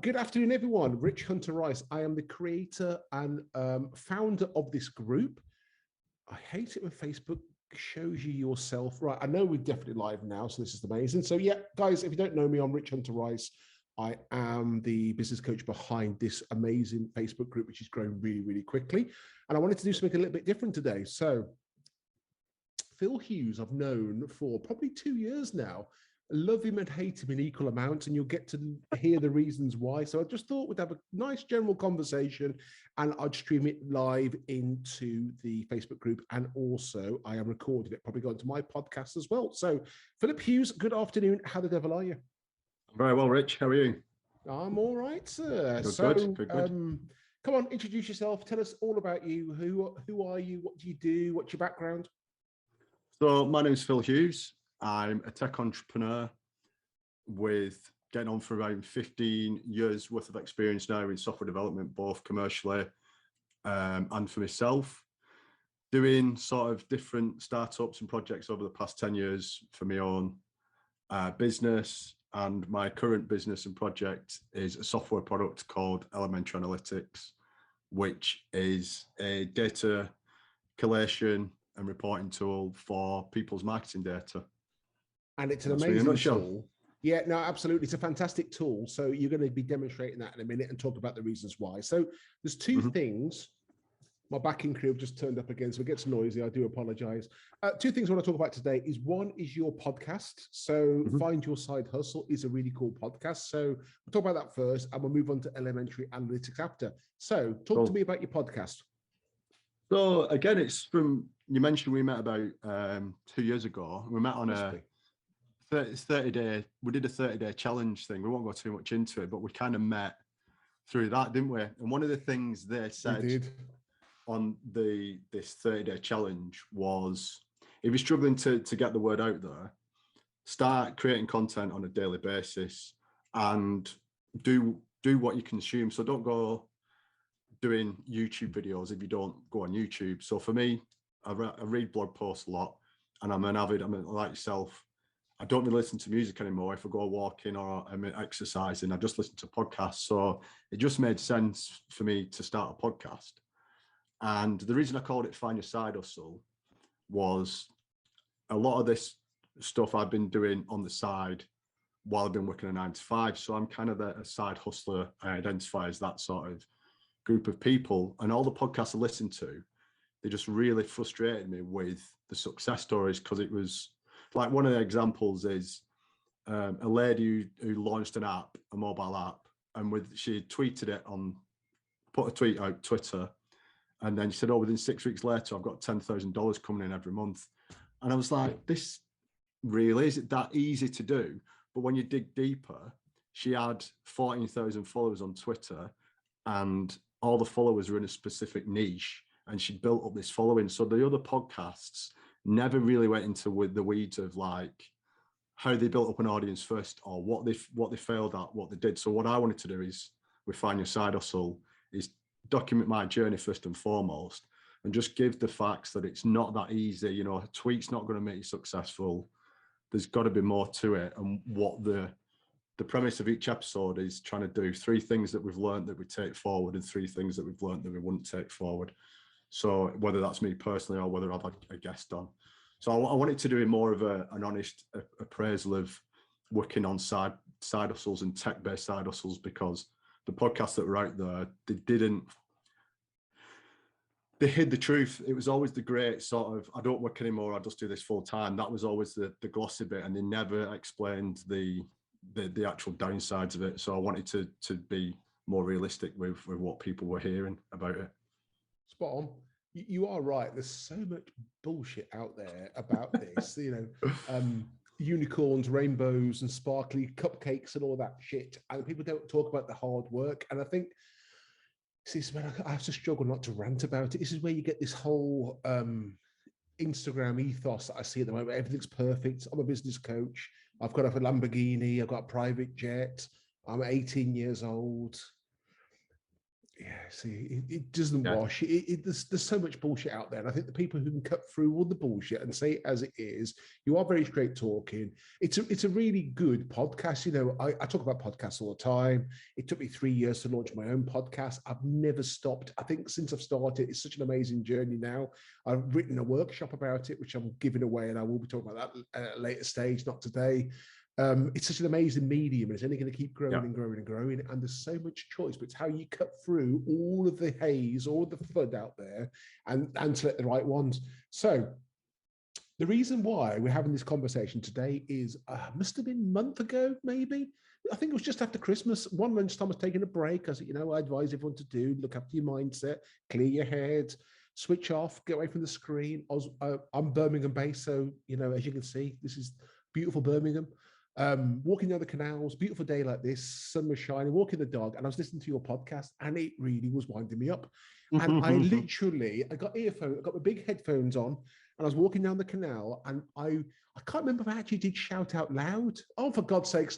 Good afternoon, everyone. Rich Hunter Rice. I am the creator and founder of this group. I hate it when Facebook shows you yourself. Right, I know we're definitely live now, so this is amazing. So yeah, guys, if you don't know me, I'm Rich Hunter Rice. I am the business coach behind this amazing Facebook group, which is growing really, really quickly. And I wanted to do something a little bit different today. So Phil Hughes, I've known for probably 2 years now. Love him and hate him in equal amounts, and you'll get to hear the reasons why. So I just thought we'd have a nice general conversation, and I'd stream it live into the Facebook group, and also I am recording it, probably going to my podcast as well. So Phillip Hughes, good afternoon. How the devil are you? Very well, Rich. How are you? I'm all right, sir. Good. Come on, introduce yourself. Tell us all about you. Who are you? What do you do? What's your background? So my name is Phil Hughes. I'm a tech entrepreneur with getting on for around 15 years worth of experience now in software development, both commercially and for myself. Doing sort of different startups and projects over the past 10 years for my own business. And my current business and project is a software product called Elementary Analytics, which is a data collation and reporting tool for people's marketing data. And it's an amazing tool. Yeah, no, absolutely. It's a fantastic tool. So you're going to be demonstrating that in a minute and talk about the reasons why. So there's two things. My backing crew have just turned up again, so it gets noisy. I do apologize. Two things I want to talk about today is one is your podcast. So Find Your Side Hustle is a really cool podcast. So we'll talk about that first, and we'll move on to Elementary Analytics after. So talk to me about your podcast. So again, it's from, you mentioned we met about 2 years ago. We met on a 30-day, we did a 30-day challenge thing. We won't go too much into it, but we kind of met through that, didn't we? And one of the things they said on this 30-day challenge was, if you're struggling to get the word out there, start creating content on a daily basis and do what you consume. So don't go doing YouTube videos if you don't go on YouTube. So for me, I read blog posts a lot, and I'm like yourself, I don't really listen to music anymore. If I go walking or I'm exercising, I just listen to podcasts. So it just made sense for me to start a podcast. And the reason I called it Find Your Side Hustle was a lot of this stuff I've been doing on the side while I've been working a 9 to 5. So I'm kind of a side hustler. I identify as that sort of group of people. And all the podcasts I listened to, they just really frustrated me with the success stories, because it was like, one of the examples is a lady who launched an app, a mobile app, and she tweeted it put a tweet out Twitter, and then she said, oh, within 6 weeks later, I've got $10,000 coming in every month. And I was like, this really, is it that easy to do? But when you dig deeper, she had 14,000 followers on Twitter, and all the followers were in a specific niche, and she built up this following. So the other podcasts never really went into the weeds of like how they built up an audience first, or what they failed at, what they did. So what I wanted to do is, with Find Your Side Hustle, is document my journey first and foremost, and just give the facts that it's not that easy. You know, a tweet's not going to make you successful. There's got to be more to it. And what the premise of each episode is trying to do 3 things that we've learned that we take forward, and 3 things that we've learned that we wouldn't take forward. So whether that's me personally or whether I've had a guest on. So I wanted to do more of an honest appraisal of working on side hustles and tech-based side hustles, because the podcasts that were out there, they hid the truth. It was always the great sort of, I don't work anymore, I just do this full time. That was always the glossy bit, and they never explained the actual downsides of it. So I wanted to be more realistic with what people were hearing about it. Spot on. You are right. There's so much bullshit out there about this, unicorns, rainbows, and sparkly cupcakes and all that shit. And people don't talk about the hard work. And I think, I have to struggle not to rant about it. This is where you get this whole Instagram ethos that I see at the moment. Everything's perfect. I'm a business coach. I've got a Lamborghini. I've got a private jet. I'm 18 years old. Yeah, see, it doesn't Yeah. wash. There's so much bullshit out there. And I think the people who can cut through all the bullshit and say it as it is, you are very straight talking. It's a really good podcast. You know, I talk about podcasts all the time. It took me 3 years to launch my own podcast. I've never stopped. I think since I've started, it's such an amazing journey now. I've written a workshop about it, which I'm giving away, and I will be talking about that at a later stage, not today. It's such an amazing medium, and it's only going to keep growing and growing and growing. And there's so much choice, but it's how you cut through all of the haze, all of the FUD out there, and select the right ones. So the reason why we're having this conversation today is must have been a month ago, maybe. I think it was just after Christmas. One lunchtime, I was taking a break. I said, I advise everyone to do look after your mindset, clear your head, switch off, get away from the screen. I'm Birmingham based, so as you can see, this is beautiful Birmingham. Walking down the canals, beautiful day like this, sun was shining, walking the dog, and I was listening to your podcast, and it really was winding me up. And I got earphones, I got my big headphones on, and I was walking down the canal, and I can't remember if I actually did shout out loud. Oh, for God's sakes.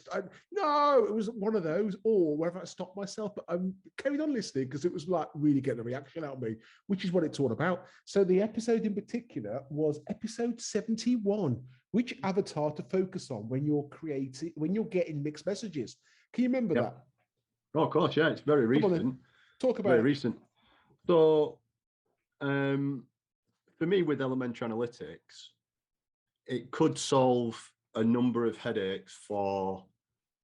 No, it was one of those, or whether I stopped myself, but I carried on listening because it was like really getting a reaction out of me, which is what it's all about. So the episode in particular was episode 71, which avatar to focus on when you're getting mixed messages. Can you remember that? Oh, of course, yeah. It's very recent. Talk about very recent. So, for me, with elementary analytics, it could solve a number of headaches for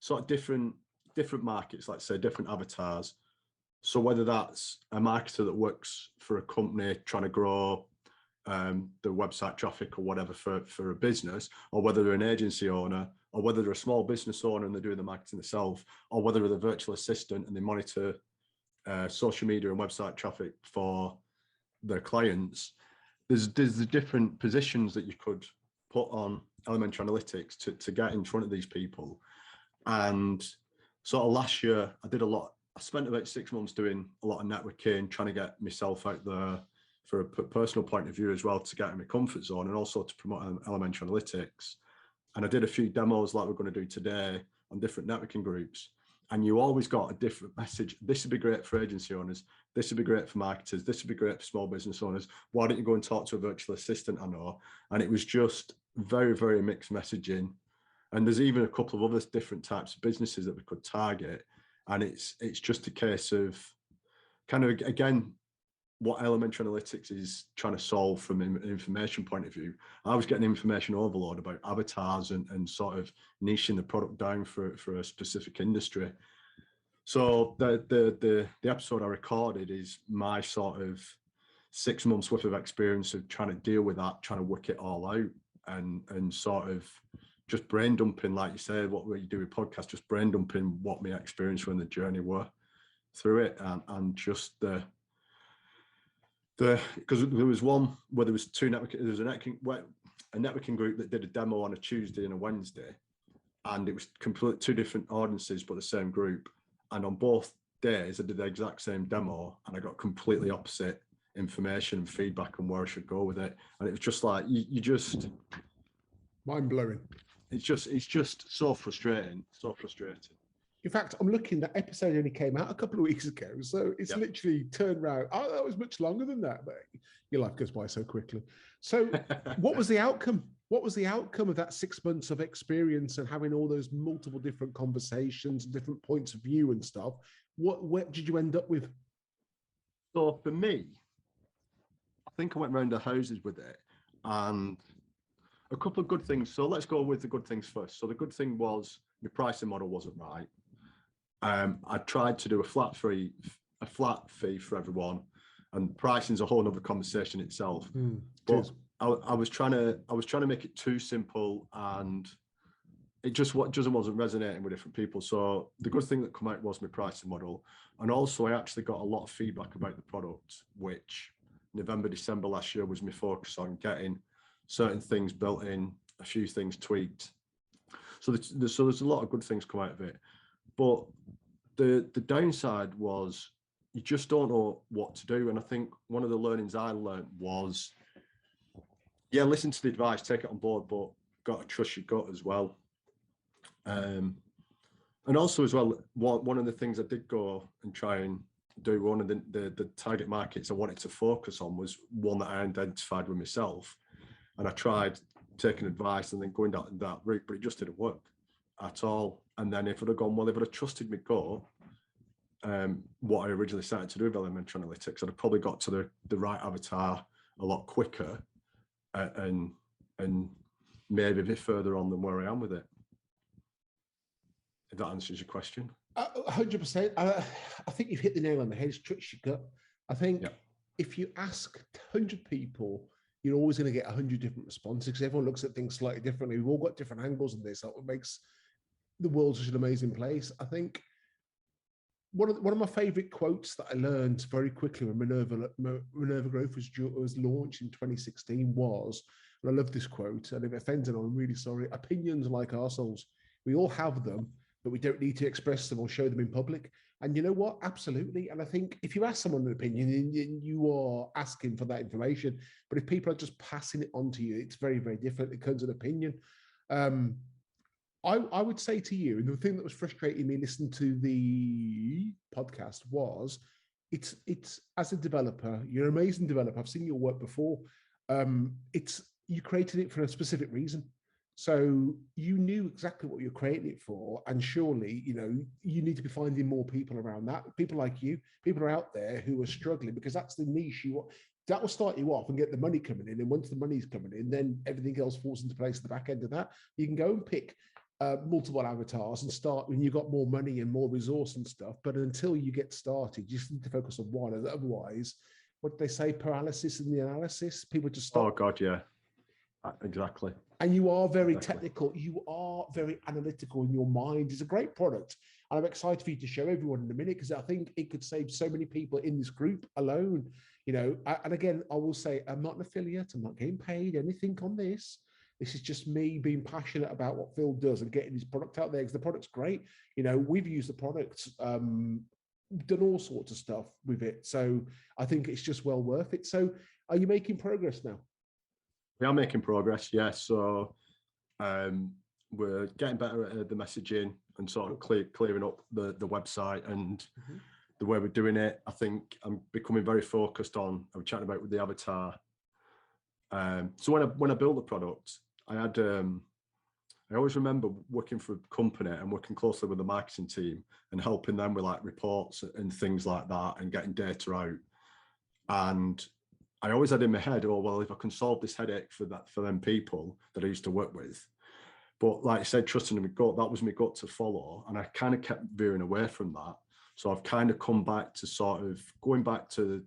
sort of different markets, let's say different avatars. So whether that's a marketer that works for a company trying to grow the website traffic or whatever for a business, or whether they're an agency owner, or whether they're a small business owner and they're doing the marketing themselves, or whether they're a virtual assistant and they monitor social media and website traffic for their clients. There's the different positions that you could put on elementary analytics to get in front of these people. And sort of last year, I spent about 6 months doing a lot of networking, trying to get myself out there for a personal point of view as well, to get in my comfort zone, and also to promote elementary analytics. And I did a few demos like we're going to do today on different networking groups. And you always got a different message. This would be great for agency owners. This would be great for marketers. This would be great for small business owners. Why don't you go and talk to a virtual assistant I know? And it was just very, very mixed messaging. And there's even a couple of other different types of businesses that we could target. And it's just a case of kind of, again, what elementary analytics is trying to solve from an information point of view. I was getting information overload about avatars and sort of niching the product down for a specific industry. So the episode I recorded is my sort of 6 months worth of experience of trying to deal with that, trying to work it all out, and sort of just brain dumping, like you said, what you do with podcasts, just brain dumping what my experience when the journey were through it, and just because there was one where there was two networking, there was a networking group that did a demo on a Tuesday and a Wednesday, and it was completely two different audiences but the same group, and on both days I did the exact same demo and I got completely opposite information and feedback on where I should go with it. And it was just like you just mind-blowing. It's just so frustrating. In fact, I'm looking, that episode only came out a couple of weeks ago. So it's literally turned around. Oh, that was much longer than that. But your life goes by so quickly. So what was the outcome? What was the outcome of that 6 months of experience and having all those multiple different conversations, different points of view and stuff? What did you end up with? So for me, I think I went round the houses with it, and a couple of good things. So let's go with the good things first. So the good thing was the pricing model wasn't right. I tried to do a flat fee for everyone, and pricing is a whole other conversation itself. But I was trying to make it too simple, and it just wasn't resonating with different people. So the good thing that came out was my pricing model, and also I actually got a lot of feedback about the product, which November, December last year was my focus on getting certain things built in, a few things tweaked. So there's a lot of good things come out of it. But the downside was you just don't know what to do. And I think one of the learnings I learned was, listen to the advice, take it on board, but got to trust your gut as well. And also as well, one of the things I did go and try and do. One of the target markets I wanted to focus on was one that I identified with myself, and I tried taking advice and then going down that route, but it just didn't work at all. And then if I'd have gone, well, if I'd have trusted me go, what I originally started to do with elementary analytics, I'd have probably got to the right avatar a lot quicker, and maybe a bit further on than where I am with it. If that answers your question. 100%. I think you've hit the nail on the head. It's tricks your gut. I think if you ask 100 people, you're always going to get 100 different responses because everyone looks at things slightly differently. We've all got different angles on this. That's what makes the world such an amazing place. I think one of my favorite quotes that I learned very quickly when Minerva Growth was launched in 2016 was, and I love this quote, and if it offends anyone, I'm really sorry, opinions like arseholes. We all have them, but we don't need to express them or show them in public. And you know what? Absolutely. And I think if you ask someone an opinion, you are asking for that information. But if people are just passing it on to you, it's very, very different. It comes an opinion. I would say to you, and the thing that was frustrating me listening to the podcast was, it's as a developer, you're an amazing developer. I've seen your work before. You created it for a specific reason. So you knew exactly what you're creating it for. And surely, you need to be finding more people around that. People like you, people are out there who are struggling because that's the niche you want. That will start you off and get the money coming in. And once the money's coming in, then everything else falls into place at the back end of that. You can go and pick multiple avatars and start when you've got more money and more resource and stuff. But until you get started, you just need to focus on one. And otherwise, what they say, paralysis in the analysis, people just stop. Oh God, yeah, exactly. And you are very technical. You are very analytical in your mind. It's a great product. And I'm excited for you to show everyone in a minute because I think it could save so many people in this group alone. And again, I will say, I'm not an affiliate. I'm not getting paid anything on this. This is just me being passionate about what Phil does and getting his product out there because the product's great. We've used the product, done all sorts of stuff with it. So I think it's just well worth it. So are you making progress now? We are making progress, yes. So we're getting better at the messaging and sort of clearing up the website and the way we're doing it. I think I'm becoming very focused on, I was chatting about with the avatar. So when I built the product, I had, I always remember working for a company and working closely with the marketing team and helping them with like reports and things like that and getting data out. And I always had in my head, oh, well, if I can solve this headache for them people that I used to work with. But like I said, trusting in my gut, that was my gut to follow. And I kind of kept veering away from that. So I've kind of come back to sort of going back to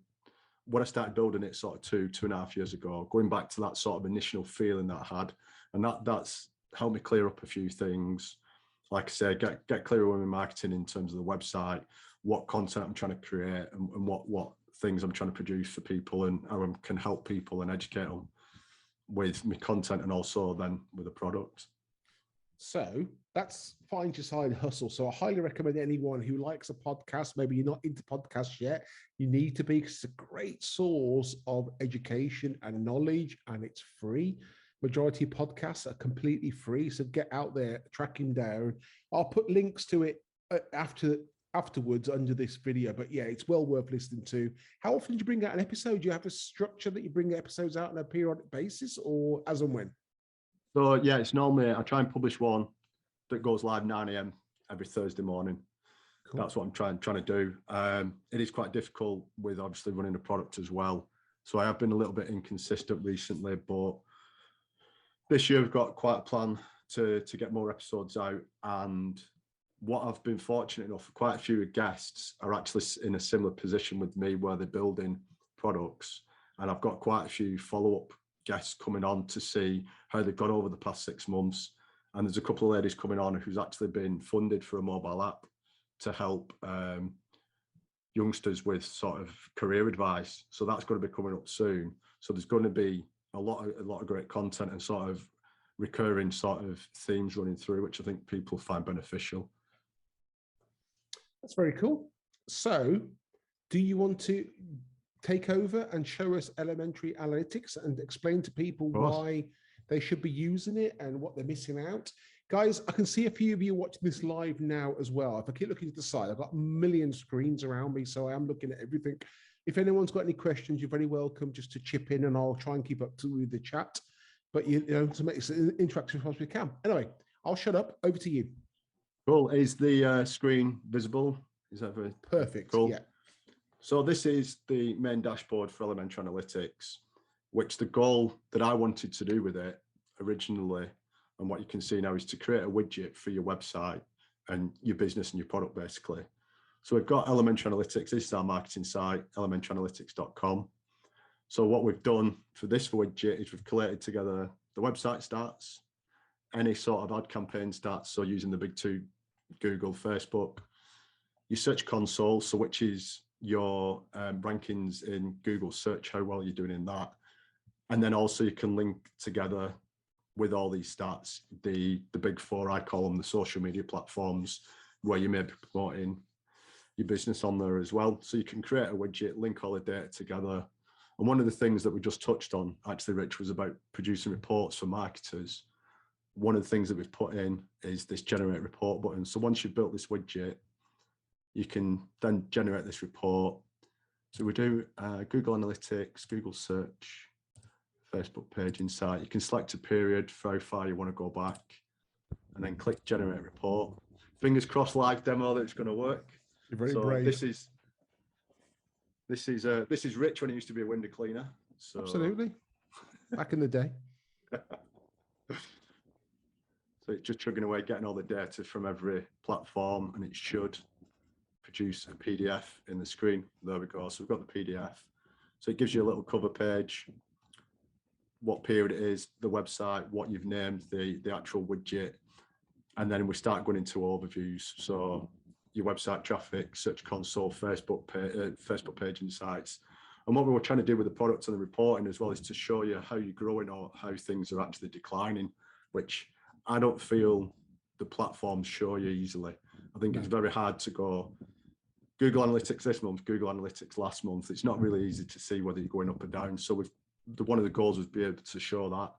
when I started building it sort of 2.5 years ago, going back to that sort of initial feeling that I had. And that's helped me clear up a few things. Like I said, get clearer with my marketing in terms of the website, what content I'm trying to create and what things I'm trying to produce for people and how I can help people and educate them with my content and also then with the product. So that's find your side hustle. So I highly recommend anyone who likes a podcast, maybe you're not into podcasts yet, you need to be, because it's a great source of education and knowledge and it's free. Majority of podcasts are completely free. So get out there, track him down. I'll put links to it afterwards under this video, but yeah, it's well worth listening to. How often do you bring out an episode? Do you have a structure that you bring episodes out on a periodic basis or as and when? So yeah, it's normally, I try and publish one that goes live 9 a.m. every Thursday morning. Cool. That's what I'm trying to do. It is quite difficult with obviously running a product as well. So I have been a little bit inconsistent recently, but this year we've got quite a plan to get more episodes out. And what I've been fortunate enough, quite a few guests are actually in a similar position with me where they're building products. And I've got quite a few follow-up guests coming on to see how they've gone over the past 6 months. And there's a couple of ladies coming on who's actually been funded for a mobile app to help youngsters with sort of career advice. So that's going to be coming up soon. So there's going to be a lot of great content and sort of recurring sort of themes running through, which I think people find beneficial. That's very cool. So do you want to take over and show us elementary analytics and explain to people why they should be using it and what they're missing out? Guys, I can see a few of you watching this live now as well. If I keep looking to the side, I've got a million screens around me, so I am looking at everything. If anyone's got any questions, you're very welcome just to chip in, and I'll try and keep up to the chat. But you know, to make it interactive as much as we can. Anyway, I'll shut up. Over to you. Cool. Is the screen visible? Is that very perfect? Cool. Yeah. So this is the main dashboard for Elementary Analytics, which the goal that I wanted to do with it originally, and what you can see now, is to create a widget for your website and your business and your product, basically. So we've got Elementary Analytics. This is our marketing site, elementaryanalytics.com. So what we've done for this widget is we've collated together the website stats, any sort of ad campaign stats, so using the big two, Google, Facebook, your search console, so which is your rankings in Google search, how well you're doing in that. And then also you can link together with all these stats, the big four, I call them, the social media platforms, where you may be promoting your business on there as well. So you can create a widget, link all the data together. And one of the things that we just touched on, actually, Rich, was about producing reports for marketers. One of the things that we've put in is this generate report button. So once you've built this widget, you can then generate this report. So we do Google Analytics, Google Search, Facebook page insight. You can select a period for how far you want to go back, and then click generate report. Fingers crossed, live demo, that it's going to work. You're very brave. This is Rich when he used to be a window cleaner. So absolutely, back in the day. So it's just chugging away, getting all the data from every platform, and it should produce a PDF in the screen. There we go. So we've got the PDF. So it gives you a little cover page, what period it is, the website, what you've named the actual widget, and then we start going into overviews. So your website traffic, search console, Facebook page insights. And what we were trying to do with the products and the reporting as well is to show you how you're growing or how things are actually declining, which I don't feel the platforms show you easily. I think it's very hard to go Google Analytics this month, Google Analytics last month. It's not really easy to see whether you're going up or down. So one of the goals was be able to show that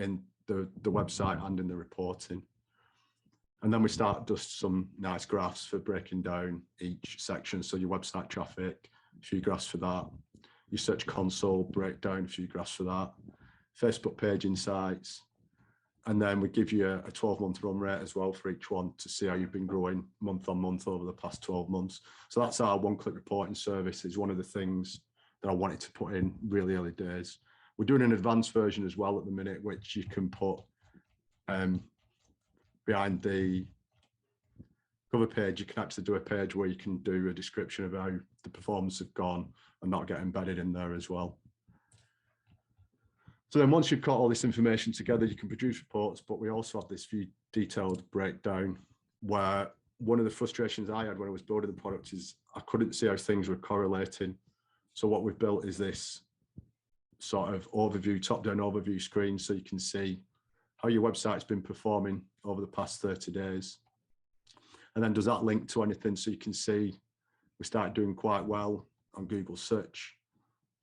in the website and in the reporting. And then we start just some nice graphs for breaking down each section. So your website traffic, a few graphs for that. Your search console breakdown, a few graphs for that. Facebook page insights. And then we give you a 12-month run rate as well for each one to see how you've been growing month on month over the past 12 months. So that's our one-click reporting service. Is one of the things that I wanted to put in really early days. We're doing an advanced version as well at the minute, which you can put behind the cover page. You can actually do a page where you can do a description of how the performance have gone and not get embedded in there as well. So then once you've got all this information together, you can produce reports, but we also have this view detailed breakdown, where one of the frustrations I had when I was building the product is I couldn't see how things were correlating. So what we've built is this sort of overview, top-down overview screen, so you can see how your website's been performing over the past 30 days. And then does that link to anything? So you can see we started doing quite well on Google search.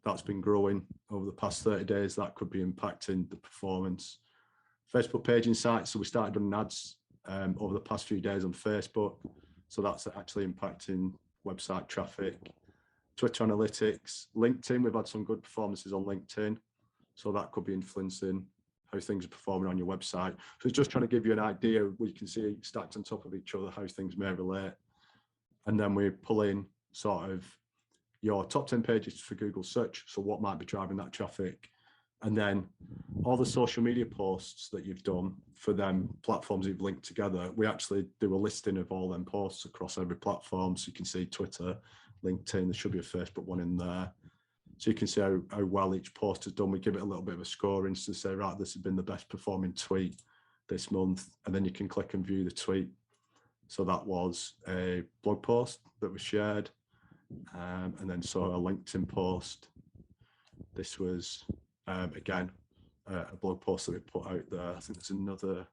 That's been growing over the past 30 days. That could be impacting the performance. Facebook page insights. So we started doing ads over the past few days on Facebook. So that's actually impacting website traffic. Twitter analytics, LinkedIn. We've had some good performances on LinkedIn. So that could be influencing how things are performing on your website. So it's just trying to give you an idea where you can see stacked on top of each other, how things may relate. And then we pull in sort of your top 10 pages for Google search. So what might be driving that traffic? And then all the social media posts that you've done for them platforms you've linked together, we actually do a listing of all them posts across every platform. So you can see Twitter, LinkedIn, there should be a Facebook one in there. So you can see how well each post has done. We give it a little bit of a scoring to say, right, this has been the best performing tweet this month. And then you can click and view the tweet. So that was a blog post that was shared. And then saw a LinkedIn post. This was, again, a blog post that we put out there. I think there's another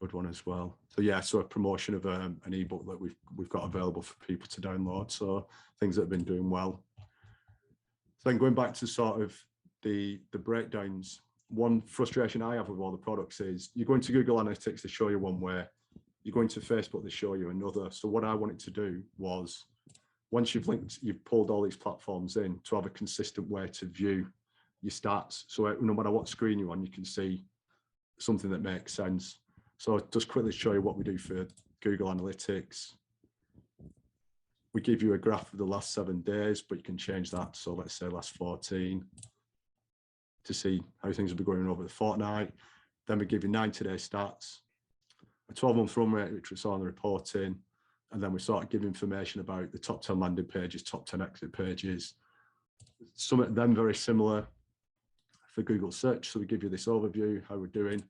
good one as well. So yeah, so a promotion of an ebook that we've got available for people to download. So things that have been doing well. So then going back to sort of the breakdowns, one frustration I have with all the products is you go into Google Analytics, they show you one way. You go into Facebook, they show you another. So what I wanted to do was, once you've pulled all these platforms in, to have a consistent way to view your stats. So no matter what screen you're on, you can see something that makes sense. So I'll just quickly show you what we do for Google Analytics. We give you a graph of the last 7 days, but you can change that. So let's say last 14 to see how things will be going over the fortnight. Then we give you 90-day stats, a 12-month run rate, which we saw on the reporting. And then we sort of give information about the top 10 landing pages, top 10 exit pages. Some of them very similar for Google search. So we give you this overview, how we're doing,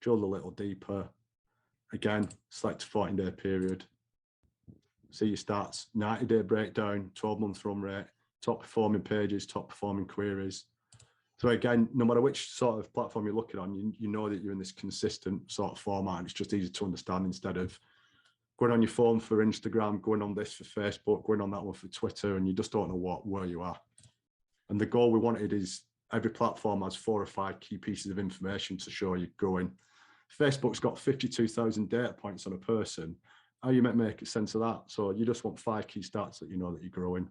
drill a little deeper. Again, select a 14-day period. See your stats, 90-day breakdown, 12-month run rate, top performing pages, top performing queries. So again, no matter which sort of platform you're looking on, you know that you're in this consistent sort of format, and it's just easy to understand instead of going on your phone for Instagram, going on this for Facebook, going on that one for Twitter, and you just don't know where you are. And the goal we wanted is every platform has 4 or 5 key pieces of information to show you're growing. Facebook's got 52,000 data points on a person. How you make sense of that? So you just want 5 key stats that you know that you're growing.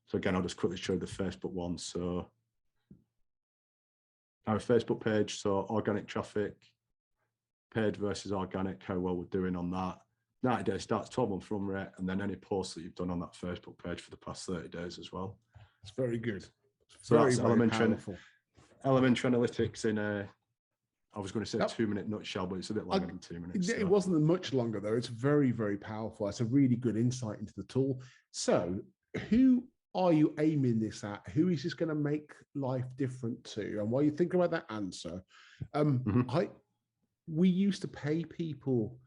So again, I'll just quickly show you the Facebook one. So our Facebook page, so organic traffic, paid versus organic, how well we're doing on that. 90-day stats, 12-month run rate, and then any posts that you've done on that Facebook page for the past 30 days as well. It's very good. So very, that's elementary analytics in a, I was going to say 2-minute nutshell, but it's a bit longer than 2 minutes. It wasn't much longer though. It's very, very powerful. It's a really good insight into the tool. So who are you aiming this at? Who is this going to make life different to? And while you think about that answer, we used to pay people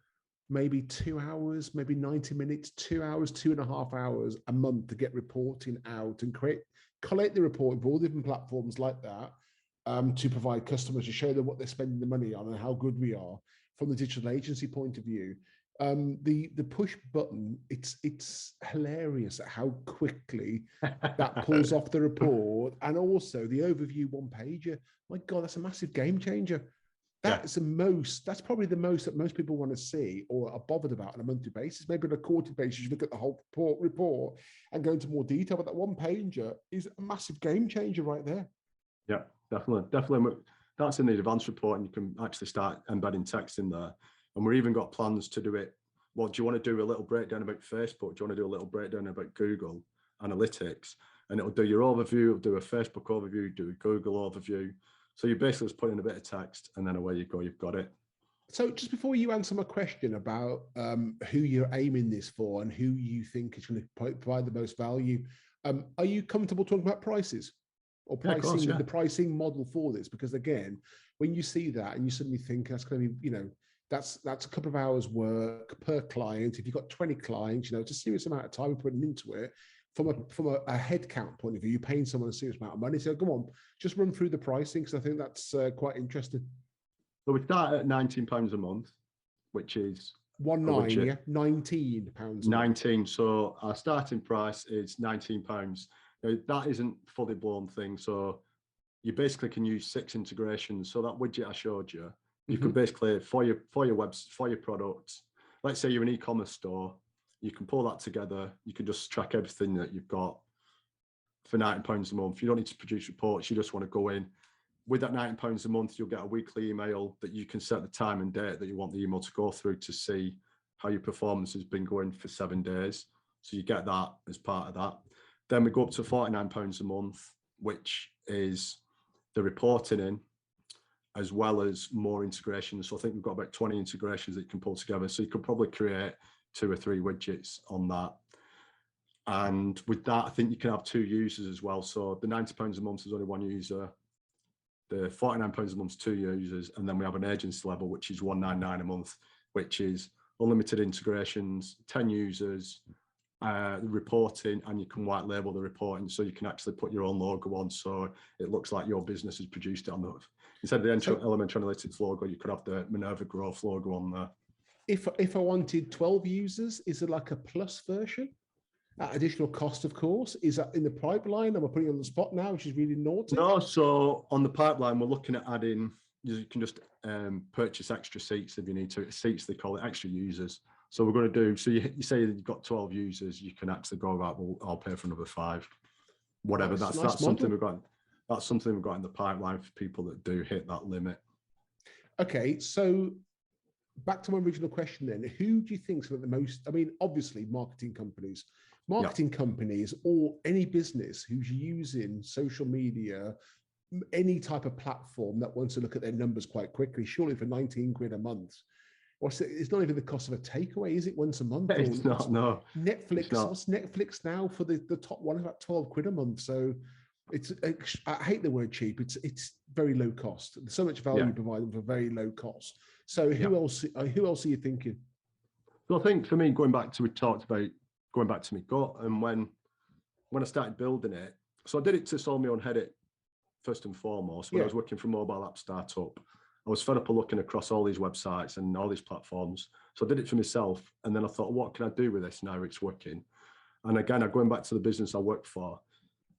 maybe 2 hours, maybe 90 minutes, 2 hours, 2.5 hours a month to get reporting out and collect the report for all different platforms like that, to provide customers, to show them what they're spending the money on and how good we are from the digital agency point of view. The push button, it's hilarious at how quickly that pulls off the report, and also the overview one pager. My God, that's a massive game changer. That's probably the most that most people want to see or are bothered about on a monthly basis. Maybe on a quarterly basis, you look at the whole report and go into more detail, but that one pager is a massive game changer right there. Yeah, definitely. That's in the advanced report, and you can actually start embedding text in there. And we've even got plans to do it. Well, do you want to do a little breakdown about Facebook? Do you want to do a little breakdown about Google Analytics? And it'll do your overview, it'll do a Facebook overview, do a Google overview. So you basically just put in a bit of text, and then away you go, you've got it. So just before you answer my question about who you're aiming this for and who you think is going to provide the most value, are you comfortable talking about prices or pricing, the pricing model for this? Because again, when you see that and you suddenly think that's going to be, that's a couple of hours work per client. If you've got 20 clients, it's a serious amount of time we're putting into it. From a headcount point of view, you're paying someone a serious amount of money. So come on, just run through the pricing, because I think that's quite interesting. So we start at £19 a month, which is £19. 19. So our starting price is £19. Now, that isn't fully blown thing. So you basically can use 6 integrations. So that widget I showed you, you could basically for your webs, for your products. Let's say you're an e-commerce store. You can pull that together. You can just track everything that you've got for £19 a month. You don't need to produce reports. You just want to go in. With that £19 a month, you'll get a weekly email that you can set the time and date that you want the email to go through to see how your performance has been going for 7 days. So you get that as part of that. Then we go up to £49 a month, which is the reporting in, as well as more integrations. So I think we've got about 20 integrations that you can pull together. So you could probably create 2 or 3 widgets on that. And with that, I think you can have 2 users as well. So the £90 a month is only 1 user. The £49 a month is 2 users. And then we have an agency level, which is £199 a month, which is unlimited integrations, 10 users, reporting, and you can white label the reporting. So you can actually put your own logo on. So it looks like your business has produced it on the, instead of the Elementary Analytics logo, you could have the Minerva Growth logo on there. If I wanted 12 users, is it like a plus version? At additional cost, of course. Is that in the pipeline? Am I putting you on the spot now, which is really naughty? No, so on the pipeline, we're looking at adding, you can just purchase extra seats if you need to. Seats, they call it, extra users. So we're going to do, so you say that you've got 12 users, you can actually go, right, well, I'll pay for another 5. Whatever. Nice, That's something we've got. That's something we've got in the pipeline for people that do hit that limit. Okay, so back to my original question then. Who do you think is the most, I mean, obviously marketing companies, or any business who's using social media, any type of platform that wants to look at their numbers quite quickly, surely for 19 quid a month. It's not even the cost of a takeaway, is it, once a month? It's not, no. Netflix, what's Netflix now for the top one? About 12 quid a month. So I hate the word cheap. It's very low cost. There's so much value provided for very low cost. So who else are you thinking? So I think for me, going back to my gut, and when I started building it, so I did it to solve my own headache first and foremost. When I was working for a mobile app startup, I was fed up of looking across all these websites and all these platforms. So I did it for myself. And then I thought, what can I do with this now it's working? And again, going back to the business I worked for,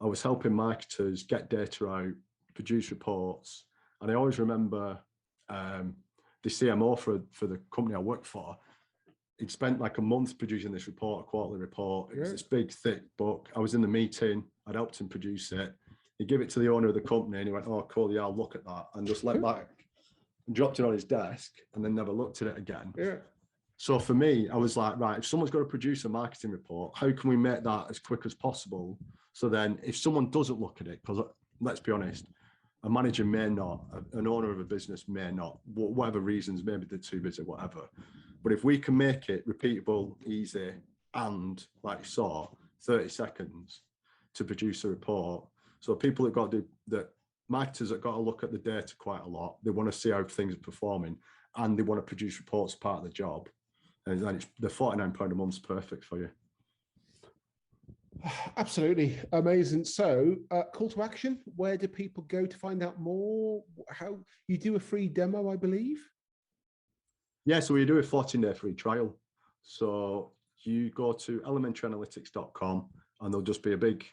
I was helping marketers get data out, produce reports. And I always remember the CMO for the company I worked for, he'd spent like a month producing this report, a quarterly report. It was this big, thick book. I was in the meeting. I'd helped him produce it. He gave it to the owner of the company and he went, oh, cool, yeah, I'll look at that. And just let back and dropped it on his desk and then never looked at it again. Yeah. So for me, I was like, right, if someone's got to produce a marketing report, how can we make that as quick as possible? So then if someone doesn't look at it, because let's be honest, a manager may not, an owner of a business may not, whatever reasons, maybe they're too busy, whatever. But if we can make it repeatable, easy, and like you saw, 30 seconds to produce a report. So people that got to do that, marketers that got to look at the data quite a lot. They want to see how things are performing and they want to produce reports as part of the job. And then the £49 a month is perfect for you. Absolutely. Amazing. So call to action, where do people go to find out more? How you do a free demo, I believe? Yeah, so we do a 14-day free trial. So you go to elementaryanalytics.com and there'll just be a big,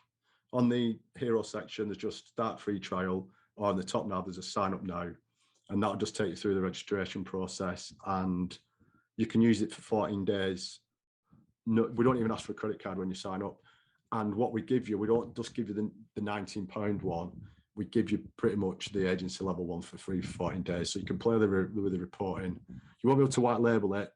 on the hero section, there's just start free trial, or on the top now, there's a sign up now. And that'll just take you through the registration process and you can use it for 14 days. No, we don't even ask for a credit card when you sign up. And what we give you, we don't just give you the £19 one. We give you pretty much the agency level one for free for 14 days. So you can play with the reporting. You won't be able to white label it,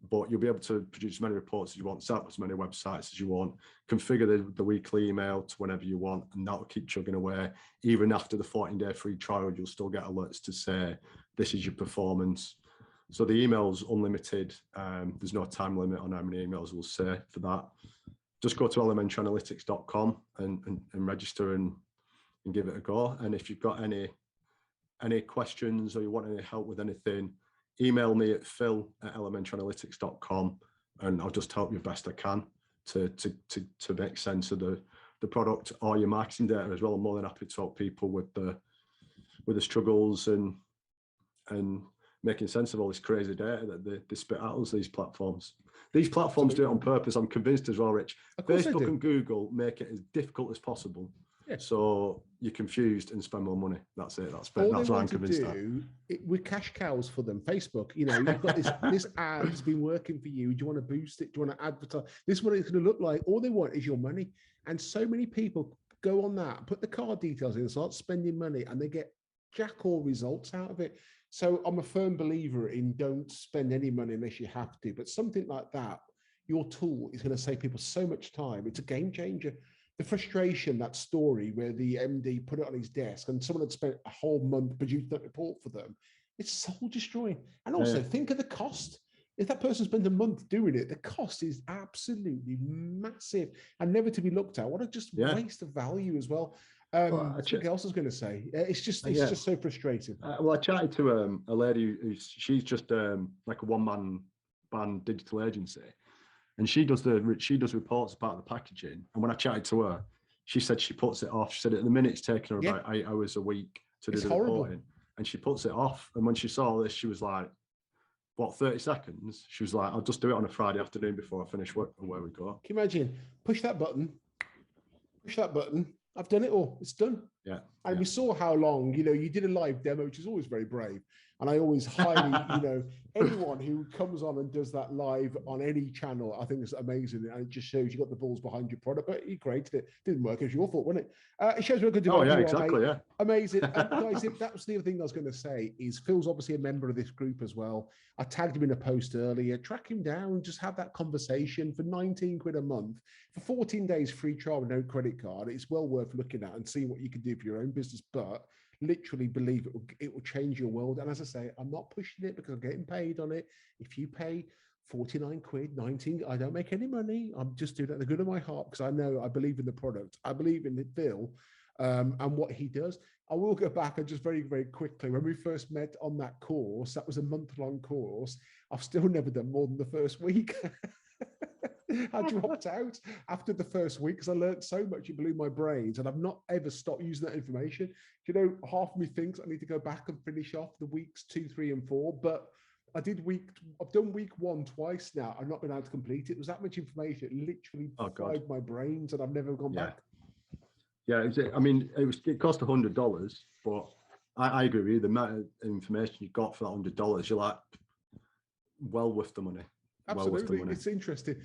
but you'll be able to produce as many reports as you want, set up as many websites as you want, configure the weekly email to whenever you want, and that'll keep chugging away. Even after the 14-day free trial, you'll still get alerts to say, this is your performance. So the email's unlimited. There's no time limit on how many emails we'll say for that. Just go to elementaryanalytics.com and register and give it a go. And if you've got any questions or you want any help with anything, email me at phil@elementaryanalytics.com and I'll just help you best I can to make sense of the product or your marketing data as well. I'm more than happy to help people with the struggles and making sense of all this crazy data that they spit at us, these platforms. These platforms do it on purpose, I'm convinced as well, Rich. Facebook and Google make it as difficult as possible. Yeah. So you're confused and spend more money. That's it. That's why I'm convinced we're cash cows for them. Facebook, you've got this ad has been working for you. Do you want to boost it? Do you want to advertise? This is what it's going to look like. All they want is your money. And so many people go on that, put the card details in, start spending money, and they get jack all results out of it. So I'm a firm believer in don't spend any money unless you have to. But something like that, your tool is going to save people so much time. It's a game changer. The frustration, that story where the MD put it on his desk and someone had spent a whole month producing that report for them, it's soul destroying. And also think of the cost. If that person spent a month doing it, the cost is absolutely massive and never to be looked at. What a waste of value as well. Something else I was going to say. It's just so frustrating. Well, I chatted to a lady she's just like a one-man band digital agency, and she does reports as part of the packaging. And when I chatted to her, she said she puts it off. She said at the minute it's taking her about 8 hours a week to do the reporting, and she puts it off. And when she saw this, she was like, what, 30 seconds. She was like, I'll just do it on a Friday afternoon before I finish work, and where we go. Can you imagine? Push that button. Push that button. I've done it all. It's done. Yeah. And we saw how long, you did a live demo, which is always very brave. And I always highly, anyone who comes on and does that live on any channel, I think it's amazing. And it just shows you got the balls behind your product, but you created it. Didn't work. It was your fault, wasn't it? It shows we're good. Oh, yeah, exactly. Yeah. Amazing. Guys, that was the other thing I was going to say is Phil's obviously a member of this group as well. I tagged him in a post earlier. Track him down, just have that conversation for 19 quid a month. For 14 days free trial with no credit card, it's well worth looking at and seeing what you can do for your own business. But literally believe it will change your world. And as I say, I'm not pushing it because I'm getting paid on it. If you pay 49 quid, 19, I don't make any money. I'm just doing it at the good of my heart because I believe in the product. I believe in Phil and what he does. I will go back and just very, very quickly, when we first met on that course, that was a month-long course. I've still never done more than the first week. I dropped out after the first week because I learned so much, it blew my brains, and I've not ever stopped using that information. Half of me thinks I need to go back and finish off the weeks 2, 3, and 4, but I've done week 1 twice now. I've not been able to complete it. It was that much information. It literally fried my brains, and I've never gone back. Yeah, it cost $100, but I agree with you. The amount of information you got for that $100, you're like, well worth the money. Absolutely, well worth the money. It's interesting.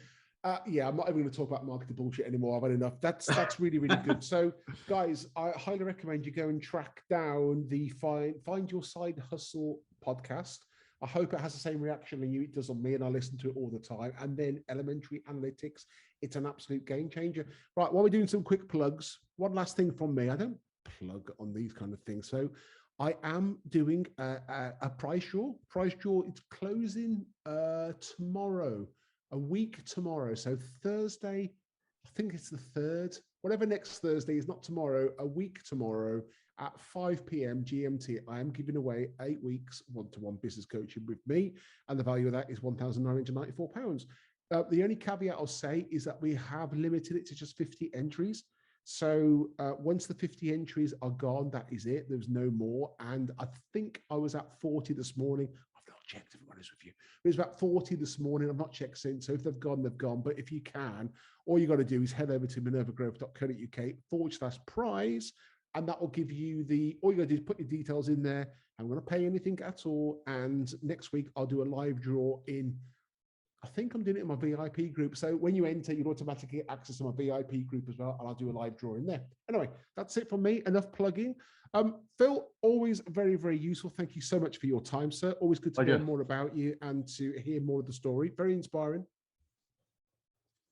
I'm not even going to talk about marketing bullshit anymore. I've had enough. That's really, really good. So, guys, I highly recommend you go and track down the Find Your Side Hustle podcast. I hope it has the same reaction on you it does on me, and I listen to it all the time. And then Elementary Analytics, it's an absolute game changer. Right, while we're doing some quick plugs, one last thing from me. I don't plug on these kind of things. So I am doing a prize draw. It's closing tomorrow, a week tomorrow. So Thursday, I think it's the 3rd, whatever next Thursday is, not tomorrow, a week tomorrow at 5 p.m. GMT. I am giving away 8 weeks one-to-one business coaching with me, and the value of that is £1,994. The only caveat I'll say is that we have limited it to just 50 entries. So once the 50 entries are gone, that is it. There's no more. And I think I was at 40 this morning. I've not checked, if I'm honest with you. It was about 40 this morning. I've not checked since. So if they've gone, they've gone. But if you can, all you got to do is head over to minervagrowth.co.uk/prize. And that will give you all you got to do is put your details in there. I'm going to pay anything at all. And next week, I'll do a live draw I think I'm doing it in my VIP group. So when you enter, you'll automatically get access to my VIP group as well. And I'll do a live draw in there. Anyway, that's it from me. Enough plugging. Phil, always very, very useful. Thank you so much for your time, sir. Always good to learn more about you and to hear more of the story. Very inspiring.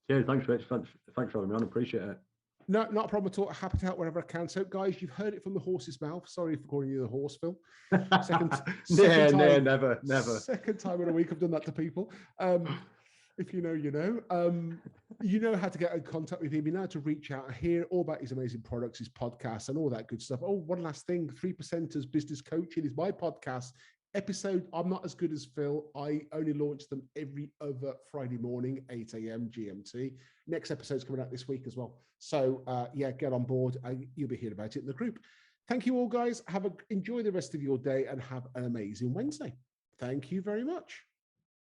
Yeah, thanks, Rich. Thanks for having me on. Appreciate it. No, not a problem at all. Happy to help wherever I can. So, guys, you've heard it from the horse's mouth. Sorry for calling you the horse, Phil. Second time, never. Second time in a week I've done that to people. If you know, you know. You know how to get in contact with him. You know how to reach out and hear all about his amazing products, his podcasts, and all that good stuff. Oh, one last thing. 3%ers Business Coaching is my podcast. Episode, I'm not as good as Phil. I only launch them every other Friday morning, 8 a.m. GMT. Next episode's coming out this week as well. So, get on board. You'll be hearing about it in the group. Thank you all, guys. Enjoy the rest of your day and have an amazing Wednesday. Thank you very much.